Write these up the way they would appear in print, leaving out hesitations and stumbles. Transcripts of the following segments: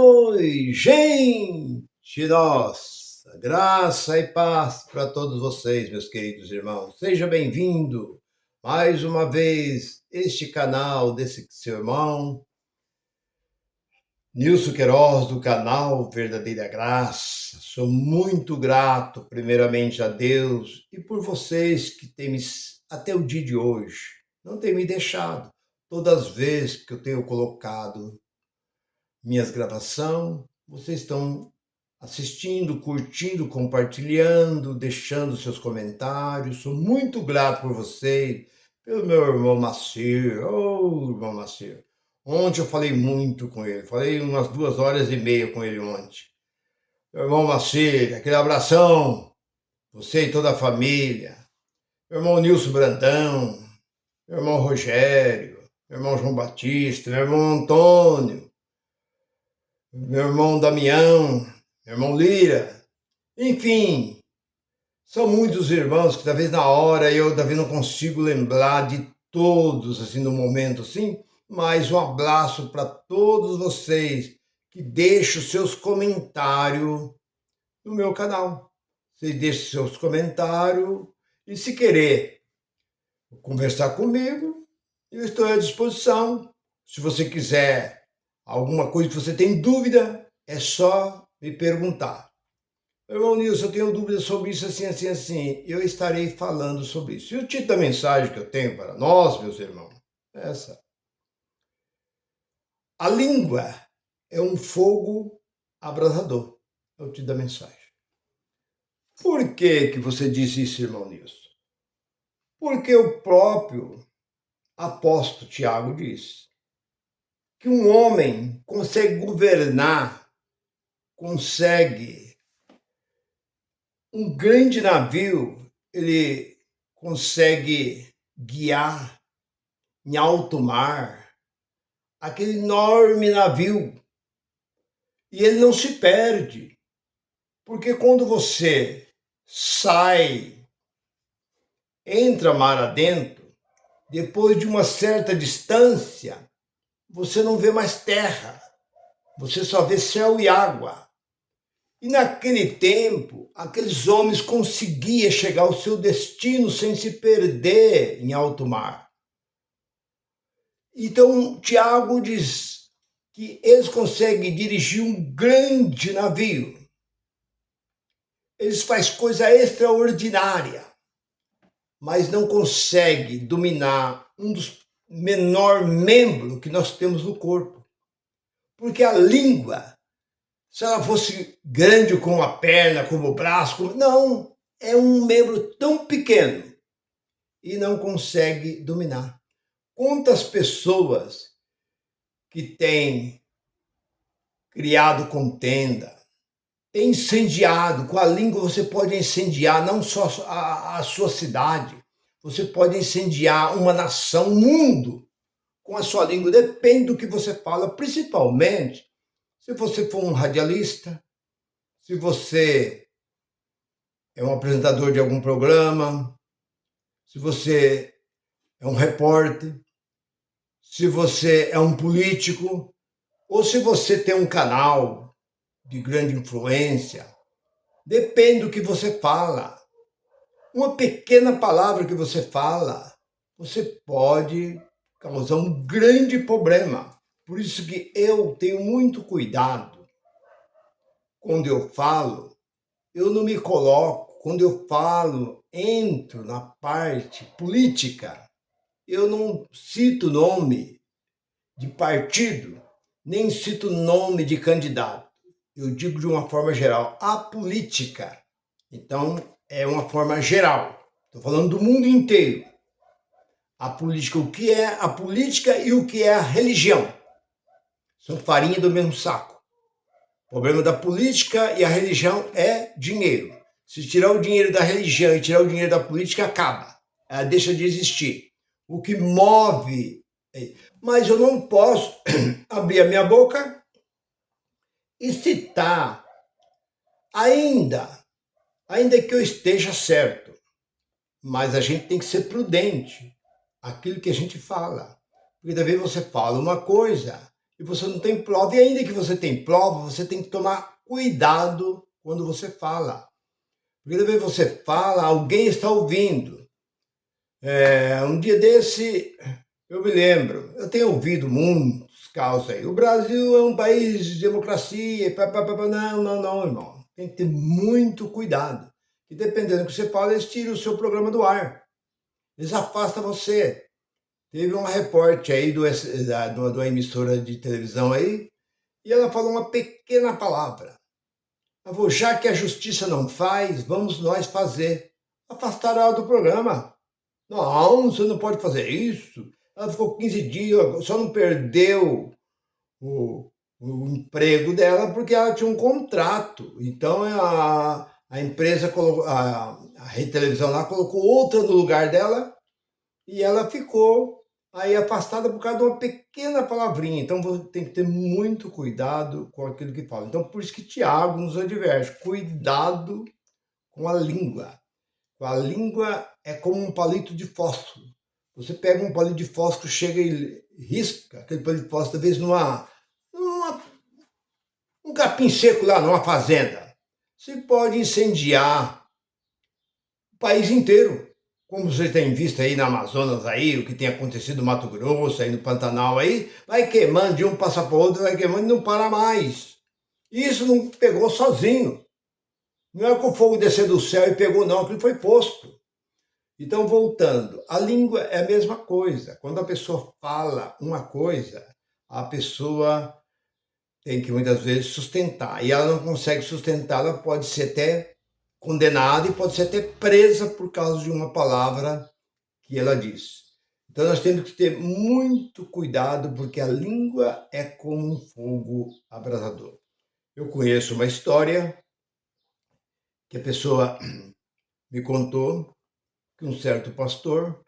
Oi, gente nossa, graça e paz para todos vocês, meus queridos irmãos. Seja bem-vindo mais uma vez este canal desse seu irmão, Nilson Queiroz, do canal Verdadeira Graça. Sou muito grato, primeiramente, a Deus e por vocês que têm até o dia de hoje, não têm me deixado. Todas as vezes que eu tenho colocado minhas gravações, vocês estão assistindo, curtindo, compartilhando, deixando seus comentários. Sou muito grato por vocês, pelo meu irmão Macir. Irmão Macir. Ontem eu falei muito com ele, falei umas 2 horas e meia com ele ontem. Meu irmão Macir, aquele abração, você e toda a família. Meu irmão Nilson Brandão, meu irmão Rogério, meu irmão João Batista, meu irmão Antônio, meu irmão Damião, meu irmão Lira, enfim, são muitos irmãos que talvez na hora eu talvez não consigo lembrar de todos assim no momento assim, mas um abraço para todos vocês que deixam seus comentários no meu canal. Vocês deixam seus comentários e se querer conversar comigo, eu estou à disposição. Se você quiser alguma coisa que você tem dúvida, é só me perguntar. Irmão Nilson, eu tenho dúvida sobre isso, assim, assim, assim. Eu estarei falando sobre isso. E o título da mensagem que eu tenho para nós, meus irmãos, é essa. A língua é um fogo abrasador. É o título da mensagem. Por que você disse isso, irmão Nilson? Porque o próprio apóstolo Tiago diz que um homem consegue governar, consegue um grande navio, ele consegue guiar em alto mar aquele enorme navio e ele não se perde, porque quando você sai, entra mar adentro, depois de uma certa distância, você não vê mais terra, você só vê céu e água. E naquele tempo, aqueles homens conseguiam chegar ao seu destino sem se perder em alto mar. Então, Tiago diz que eles conseguem dirigir um grande navio. Eles fazem coisa extraordinária, mas não conseguem dominar um dos menores membros que nós temos no corpo. Porque a língua, se ela fosse grande como a perna, como o braço, não, é um membro tão pequeno e não consegue dominar. Quantas pessoas que têm criado contenda, têm incendiado, com a língua você pode incendiar não só a sua cidade, você pode incendiar uma nação, um mundo, com a sua língua, depende do que você fala, principalmente se você for um radialista, se você é um apresentador de algum programa, se você é um repórter, se você é um político, ou se você tem um canal de grande influência, depende do que você fala. Uma pequena palavra que você fala, você pode causar um grande problema. Por isso que eu tenho muito cuidado quando eu falo, eu não me coloco, quando eu falo, entro na parte política, eu não cito nome de partido, nem cito nome de candidato. Eu digo de uma forma geral, a política. Então, é uma forma geral. Estou falando do mundo inteiro. A política, o que é a política e o que é a religião. São farinha do mesmo saco. O problema da política e a religião é dinheiro. Se tirar o dinheiro da religião e tirar o dinheiro da política, acaba. Ela deixa de existir. O que move... Mas eu não posso abrir a minha boca e citar, ainda que eu esteja certo, mas a gente tem que ser prudente aquilo que a gente fala. Porque talvez você fala uma coisa e você não tem prova. E ainda que você tem prova, você tem que tomar cuidado quando você fala. Porque às vezes você fala, alguém está ouvindo. Um dia desse, eu me lembro, eu tenho ouvido muitos casos aí. O Brasil é um país de democracia, não, irmão. Tem que ter muito cuidado. E dependendo do que você fala, eles tiram o seu programa do ar. Eles afastam você. Teve uma repórter aí de uma emissora de televisão aí, e ela falou uma pequena palavra. Ela falou, já que a justiça não faz, vamos nós fazer. Afastaram ela do programa. Não, você não pode fazer isso. Ela ficou 15 dias, só não perdeu o, o emprego dela porque ela tinha um contrato. Então a empresa colocou, a rede de televisão lá colocou outra no lugar dela e ela ficou aí afastada por causa de uma pequena palavrinha. Então você tem que ter muito cuidado com aquilo que fala. Então por isso que Tiago nos adverte, cuidado com a língua. A língua é como um palito de fósforo. Você pega um palito de fósforo, chega e risca aquele palito de fósforo, talvez um capim seco lá numa fazenda. Você pode incendiar o país inteiro. Como você tem visto aí na Amazonas, aí, o que tem acontecido no Mato Grosso, aí no Pantanal, aí, vai queimando, de um passa para o outro, vai queimando e não para mais. E isso não pegou sozinho. Não é que o fogo desceu do céu e pegou, não, aquilo foi posto. Então, voltando, a língua é a mesma coisa. Quando a pessoa fala uma coisa, a pessoa tem que muitas vezes sustentar. E ela não consegue sustentar, ela pode ser até condenada e pode ser até presa por causa de uma palavra que ela diz. Então, nós temos que ter muito cuidado, porque a língua é como um fogo abrasador. Eu conheço uma história que a pessoa me contou que um certo pastor,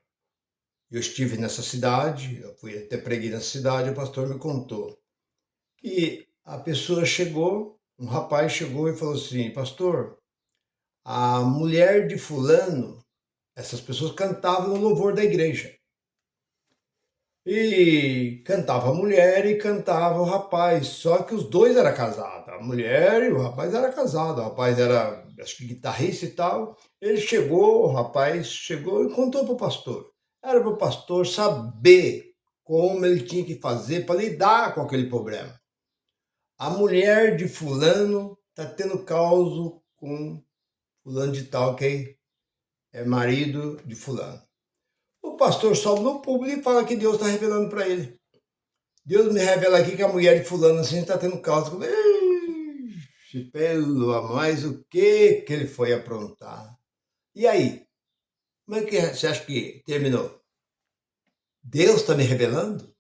eu estive nessa cidade, eu fui até preguei nessa cidade, o pastor me contou que a pessoa chegou, um rapaz chegou e falou assim, pastor, a mulher de fulano, essas pessoas cantavam no louvor da igreja. E cantava a mulher e cantava o rapaz, só que os dois eram casados, a mulher e o rapaz era casado, o rapaz era, acho que guitarrista e tal. Ele chegou, o rapaz chegou e contou para o pastor. Era para o pastor saber como ele tinha que fazer para lidar com aquele problema. A mulher de fulano está tendo causa com fulano de tal, que é marido de fulano. O pastor sobe no público e fala que Deus está revelando para ele. Deus me revela aqui que a mulher de fulano assim está tendo causa. Ixi, pelo amor, mas o que ele foi aprontar? E aí? Como é que você acha que terminou? Deus está me revelando?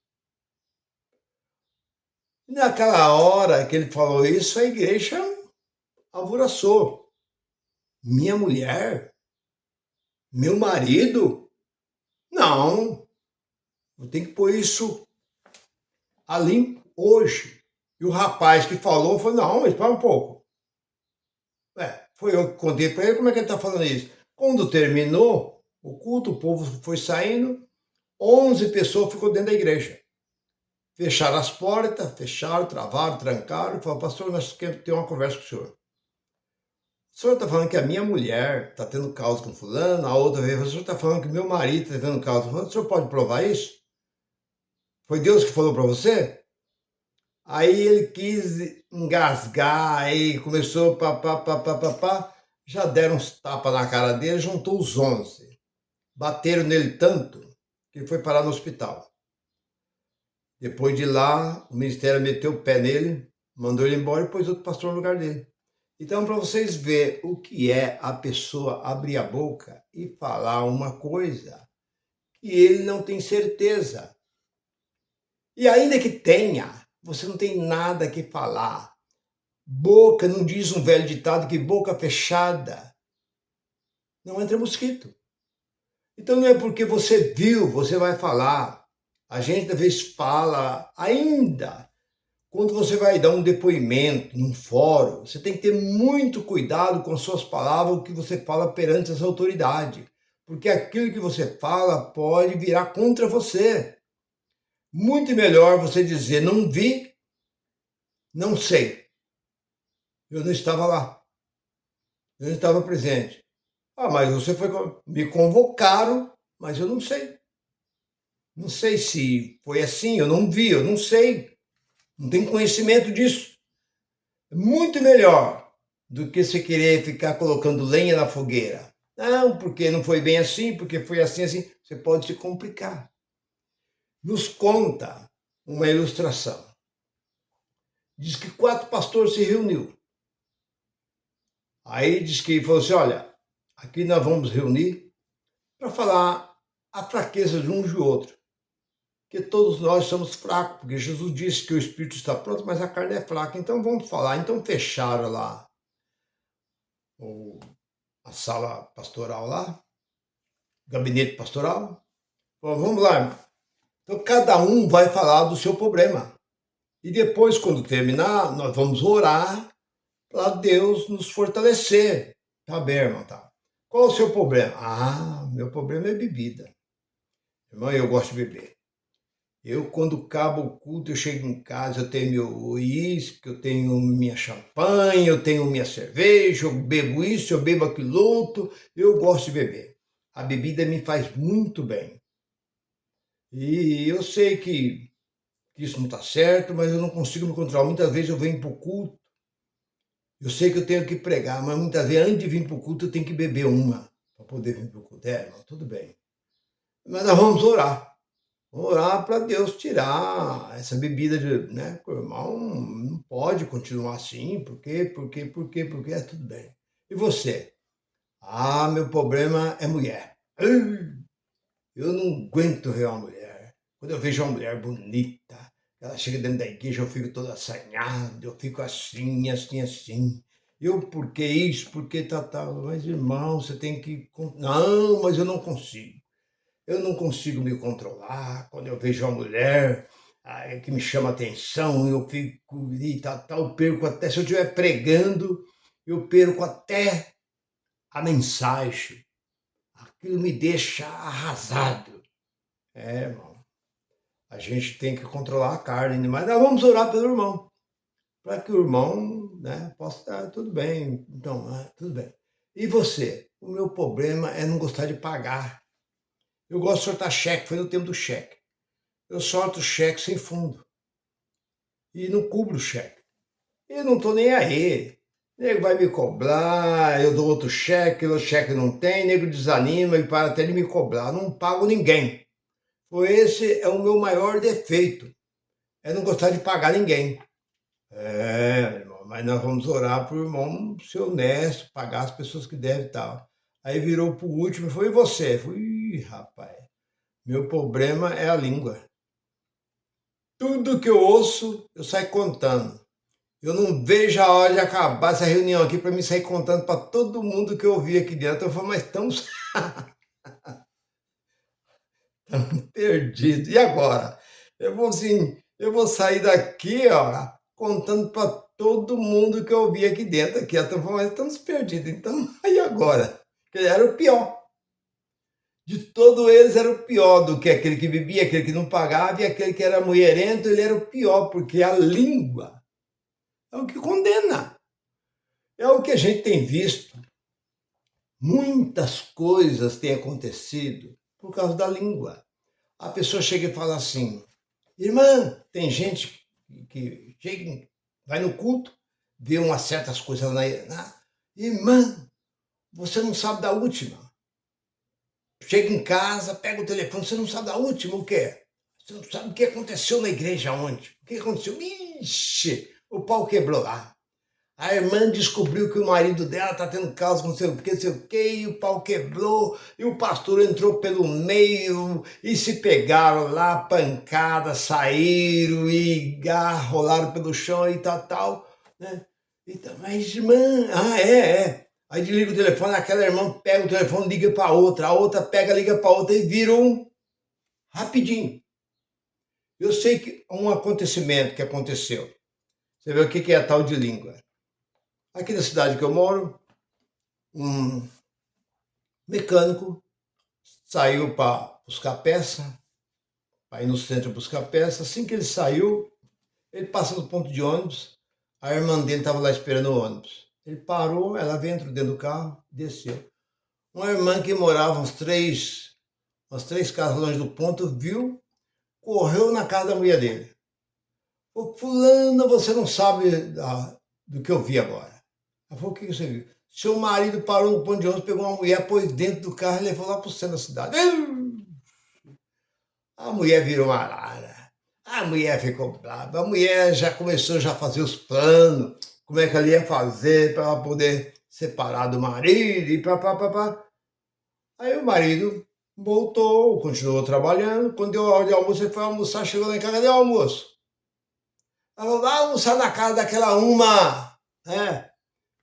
Naquela hora que ele falou isso, a igreja alvoroçou. Minha mulher? Meu marido? Não, eu tenho que pôr isso ali hoje. E o rapaz que falou não, espera um pouco. Foi eu que contei para ele, como é que ele está falando isso? Quando terminou o culto, o povo foi saindo, 11 pessoas ficou dentro da igreja. Fecharam as portas, fecharam, travaram, trancaram, e falaram, pastor, nós queremos ter uma conversa com o senhor. O senhor está falando que a minha mulher está tendo causa com fulano, a outra vez, o senhor está falando que meu marido está tendo causa com fulano, o senhor pode provar isso? Foi Deus que falou para você? Aí ele quis engasgar, aí começou pá. Já deram uns tapas na cara dele, juntou os 11. Bateram nele tanto que ele foi parar no hospital. Depois de lá, o ministério meteu o pé nele, mandou ele embora e pôs outro pastor no lugar dele. Então, para vocês verem o que é a pessoa abrir a boca e falar uma coisa que ele não tem certeza. E ainda que tenha, você não tem nada que falar. Boca, não diz um velho ditado que boca fechada não entra mosquito. Então não é porque você viu, você vai falar. A gente às vezes fala ainda. Quando você vai dar um depoimento num fórum, você tem que ter muito cuidado com suas palavras, o que você fala perante as autoridades. Porque aquilo que você fala pode virar contra você. Muito melhor você dizer, não vi, não sei. Eu não estava lá. Eu não estava presente. Ah, mas você foi. Me convocaram, mas eu não sei. Não sei se foi assim, eu não vi, eu não sei. Não tenho conhecimento disso. É muito melhor do que você querer ficar colocando lenha na fogueira. Não, porque não foi bem assim, porque foi assim, assim. Você pode se complicar. Nos conta uma ilustração. Diz que 4 pastores se reuniu. Aí diz que falou assim, olha, aqui nós vamos reunir para falar a fraqueza de um e outro. Que todos nós somos fracos, porque Jesus disse que o espírito está pronto, mas a carne é fraca. Então vamos falar. Então fecharam lá a sala pastoral lá, o gabinete pastoral. Falou, vamos lá, irmão. Então cada um vai falar do seu problema. E depois, quando terminar, nós vamos orar para Deus nos fortalecer. Tá bem, irmão, tá. Qual é o seu problema? Ah, meu problema é bebida. Irmão, eu gosto de beber. Eu, quando acaba o culto, eu chego em casa, eu tenho meu uísque, eu tenho minha champanhe, eu tenho minha cerveja, eu bebo isso, eu bebo aquilo outro, eu gosto de beber. A bebida me faz muito bem. E eu sei que isso não está certo, mas eu não consigo me controlar. Muitas vezes eu venho para o culto, eu sei que eu tenho que pregar, mas muitas vezes antes de vir para o culto eu tenho que beber uma para poder vir para o culto. É, irmão, tudo bem. Mas nós vamos orar. Orar para Deus tirar essa bebida de, né? O irmão não pode continuar assim, porque é tudo bem. E você? Ah, meu problema é mulher. Eu não aguento ver uma mulher. Quando eu vejo uma mulher bonita, ela chega dentro da igreja, eu fico todo assanhado, eu fico assim, assim, assim. Eu, por que isso? Por que tal? Mas, irmão, você tem que. Não, mas eu não consigo. Eu não consigo me controlar. Quando eu vejo uma mulher que me chama atenção, eu fico e tal, perco até, se eu estiver pregando, eu perco até a mensagem. Aquilo me deixa arrasado. É, irmão, a gente tem que controlar a carne, mas nós vamos orar pelo irmão, para que o irmão, né, possa estar tudo bem. Então, tudo bem. E você? O meu problema é não gostar de pagar. Eu gosto de soltar cheque, foi no tempo do cheque. Eu solto o cheque sem fundo e não cubro o cheque. E não estou nem aí. Nego vai me cobrar, eu dou outro cheque, o cheque não tem, nego desanima e para até de me cobrar. Não pago ninguém. Esse é o meu maior defeito, é não gostar de pagar ninguém. É, irmão, mas nós vamos orar para o irmão ser honesto, pagar as pessoas que devem e tal. Aí virou para o último e foi, e você? Fui, rapaz, meu problema é a língua. Tudo que eu ouço, eu saio contando. Eu não vejo a hora de acabar essa reunião aqui para me sair contando para todo mundo que eu ouvi aqui dentro. Eu falo, mas estamos perdidos. E agora? Eu vou assim, eu vou sair daqui, ó, contando para todo mundo que eu ouvi aqui dentro. Aqui, eu falo, mas estamos perdidos. Então, aí agora? Porque era o pior. De todos eles era o pior do que aquele que bebia, aquele que não pagava e aquele que era mulherento, ele era o pior, porque a língua é o que condena. É o que a gente tem visto. Muitas coisas têm acontecido por causa da língua. A pessoa chega e fala assim, irmã, tem gente que chega, vai no culto, vê umas certas coisas na irmã, você não sabe da última. Chega em casa, pega o telefone, você não sabe da última, o quê? Você não sabe o que aconteceu na igreja ontem. O que aconteceu? Ixi, o pau quebrou lá. A irmã descobriu que o marido dela está tendo causa com não sei o quê, e o pau quebrou, e o pastor entrou pelo meio, e se pegaram lá, pancada, saíram, e rolaram pelo chão e tal, né? Então, mas irmã, é. Aí desliga o telefone, aquela irmã pega o telefone, liga para a outra pega, liga para outra, e vira rapidinho. Eu sei que um acontecimento que aconteceu, você vê o que é a tal de língua. Aqui na cidade que eu moro, um mecânico saiu para buscar peça para ir no centro buscar peça. Assim que ele saiu, ele passa no ponto de ônibus, a irmã dele estava lá esperando o ônibus. Ele parou, ela veio, entrou dentro do carro, desceu. Uma irmã que morava umas três casas longe do ponto, viu, correu na casa da mulher dele. Ô, fulana, você não sabe do que eu vi agora. Ela falou, o que você viu? Seu marido parou no ponto de ônibus, pegou uma mulher, pôs dentro do carro e levou lá pro centro da cidade. A mulher virou uma arara. A mulher ficou brava. A mulher já começou a fazer os planos, como é que ela ia fazer para ela poder separar do marido e pá. Aí o marido voltou, continuou trabalhando. Quando deu a hora de almoço, ele foi almoçar, chegou lá em casa, deu almoço. Ela falou, vai almoçar na casa daquela uma, né?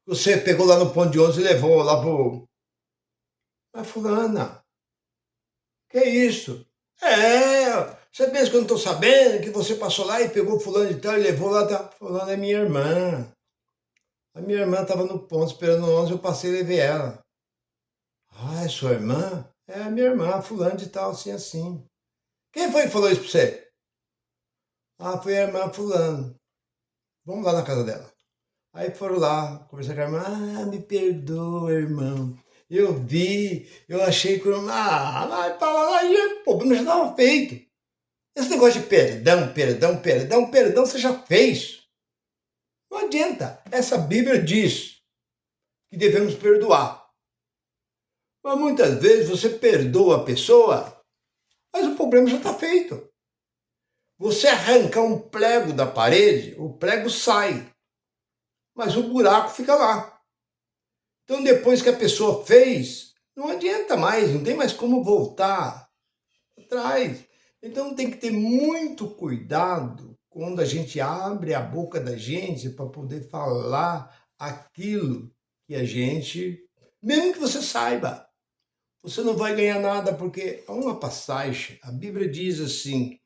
Você pegou lá no ponto de ônibus e levou lá pro... Mas fulana, que isso? Você pensa que eu não estou sabendo que você passou lá e pegou fulano e tal e levou lá, tá? Fulano é minha irmã. A minha irmã estava no ponto esperando o ônibus, eu passei e levei ela. Ah, é sua irmã? É a minha irmã, fulano de tal, assim, assim. Quem foi que falou isso pra você? Ah, foi a irmã fulano. Vamos lá na casa dela. Aí foram lá, conversar com a irmã. Ah, me perdoa, irmão. Eu vi, eu achei que... vai para lá, e o problema já estava feito. Esse negócio de perdão, você já fez. Não adianta. Essa Bíblia diz que devemos perdoar. Mas muitas vezes você perdoa a pessoa, mas o problema já está feito. Você arrancar um prego da parede, o prego sai, mas o buraco fica lá. Então depois que a pessoa fez, não adianta mais, não tem mais como voltar atrás. Então tem que ter muito cuidado quando a gente abre a boca da gente para poder falar aquilo que a gente, mesmo que você saiba, você não vai ganhar nada, porque há uma passagem, a Bíblia diz assim,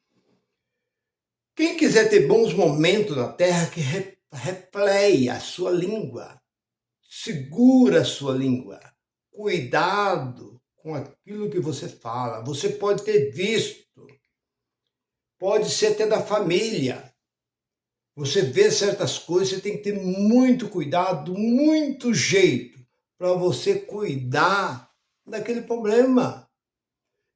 quem quiser ter bons momentos na terra, que repleie a sua língua, segura a sua língua, cuidado com aquilo que você fala. Você pode ter visto, pode ser até da família. Você vê certas coisas, você tem que ter muito cuidado, muito jeito para você cuidar daquele problema.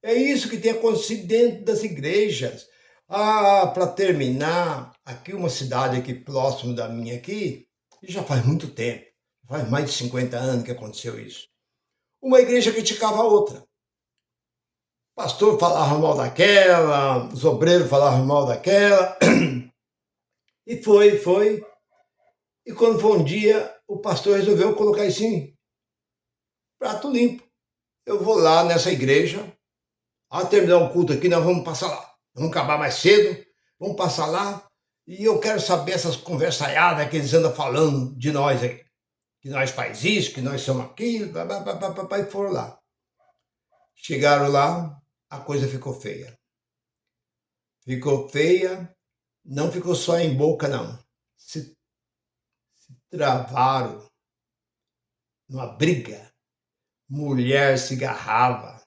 É isso que tem acontecido dentro das igrejas. Para terminar, aqui uma cidade aqui próximo da minha aqui, já faz muito tempo, faz mais de 50 anos que aconteceu isso. Uma igreja criticava a outra. O pastor falava mal daquela, os obreiros falavam mal daquela. E foi. E quando foi um dia, o pastor resolveu colocar isso em prato limpo. Eu vou lá nessa igreja, terminar o culto aqui, nós vamos passar lá. Vamos acabar mais cedo, vamos passar lá. E eu quero saber essas conversaiadas que eles andam falando de nós aí. Que nós faz isso, que nós somos aquilo, e foram lá. Chegaram lá, a coisa ficou feia. Ficou feia, não ficou só em boca, não. Se travaram numa briga. Mulher se agarrava,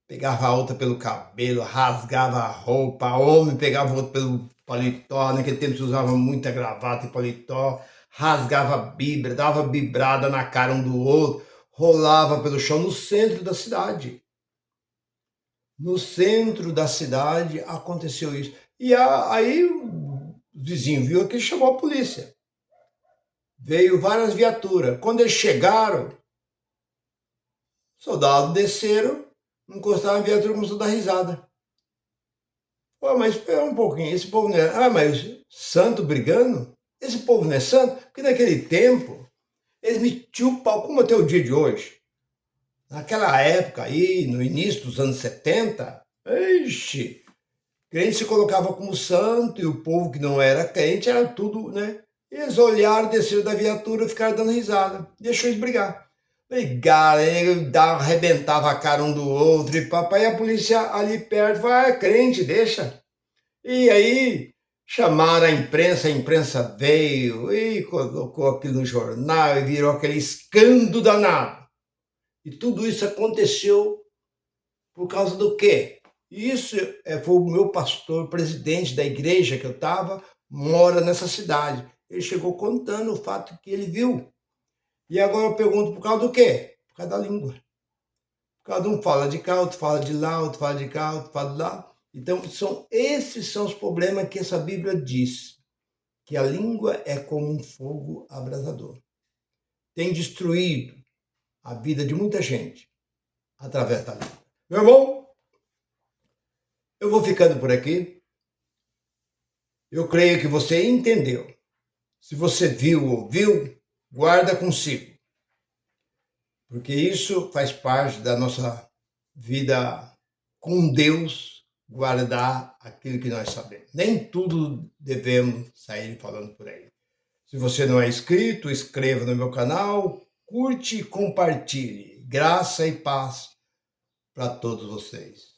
pegava a outra pelo cabelo, rasgava a roupa, homem pegava o outro pelo paletó, naquele tempo se usava muita gravata e paletó, rasgava a Bíblia, dava bibrada na cara um do outro, rolava pelo chão no centro da cidade. No centro da cidade aconteceu isso. E aí o vizinho viu que chamou a polícia. Veio várias viaturas. Quando eles chegaram, os soldados desceram, encostaram a viatura e começaram a dar risada. Pô, mas espera um pouquinho, esse povo não é... mas santo brigando? Esse povo não é santo? Porque naquele tempo, eles metiam o pau, como até o dia de hoje. Naquela época aí, no início dos anos 70, crente se colocava como santo e o povo que não era crente era tudo, né? Eles olharam, desceram da viatura, ficaram dando risada. Deixou eles brigar. Brigaram, arrebentava a cara um do outro e papai, a polícia ali perto, vai, crente, deixa. E aí chamaram a imprensa veio e colocou aquilo no jornal e virou aquele escândalo danado. E tudo isso aconteceu por causa do quê? E isso foi o meu pastor, presidente da igreja que eu estava, mora nessa cidade. Ele chegou contando o fato que ele viu. E agora eu pergunto, por causa do quê? Por causa da língua. Cada um fala de cá, outro fala de lá, outro fala de cá, outro fala de lá. Então, esses são os problemas que essa Bíblia diz, que a língua é como um fogo abrasador. Tem destruído a vida de muita gente através da língua. Meu irmão, eu vou ficando por aqui. Eu creio que você entendeu. Se você viu ou ouviu, guarda consigo. Porque isso faz parte da nossa vida com Deus, guardar aquilo que nós sabemos. Nem tudo devemos sair falando por aí. Se você não é inscrito, inscreva no meu canal, curte e compartilhe. Graça e paz para todos vocês.